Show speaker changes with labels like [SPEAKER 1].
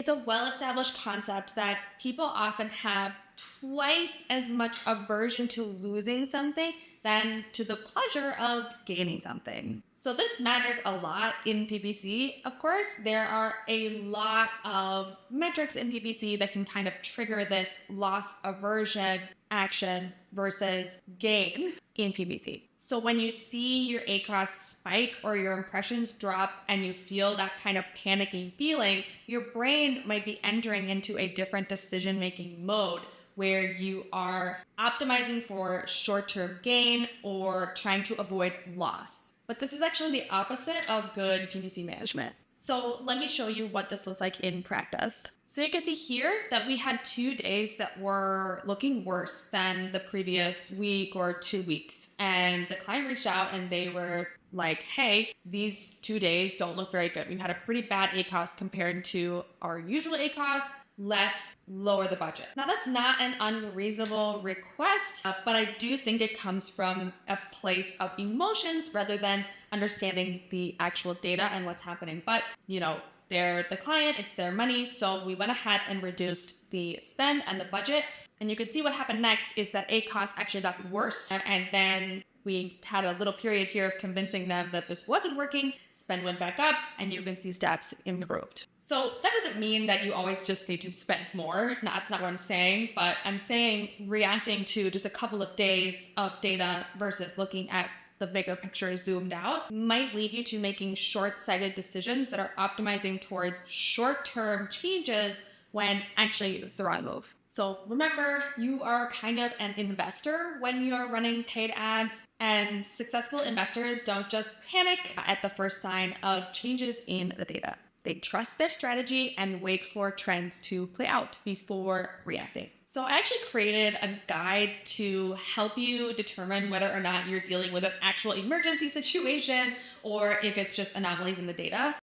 [SPEAKER 1] It's a well-established concept that people often have twice as much aversion to losing something than to the pleasure of gaining something. So this matters a lot in PPC. Of course, there are a lot of metrics in PPC that can kind of trigger this loss aversion action versus gain in PPC. So when you see your ACoS spike or your impressions drop and you feel that kind of panicking feeling, your brain might be entering into a different decision-making mode where you are optimizing for short-term gain or trying to avoid loss. But this is actually the opposite of good PPC management. So let me show you what this looks like in practice. So you can see here that we had 2 days that were looking worse than the previous week or 2 weeks. And the client reached out and they were like, hey, these 2 days don't look very good. We've had a pretty bad ACoS compared to our usual ACoS. Let's lower the budget. Now, that's not an unreasonable request, but I do think it comes from a place of emotions rather than understanding the actual data and what's happening. But, they're the client, it's their money. So we went ahead and reduced the spend and the budget. And you can see what happened next is that ACoS actually got worse. And then we had a little period here of convincing them that this wasn't working. Spend went back up and you can see steps improved. So that doesn't mean that you always just need to spend more. That's not what I'm saying, but I'm saying reacting to just a couple of days of data versus looking at the bigger picture zoomed out might lead you to making short-sighted decisions that are optimizing towards short-term changes when actually it's the wrong move. So remember, you are kind of an investor when you're running paid ads, and successful investors don't just panic at the first sign of changes in the data. They trust their strategy and wait for trends to play out before reacting. So I actually created a guide to help you determine whether or not you're dealing with an actual emergency situation or if it's just anomalies in the data.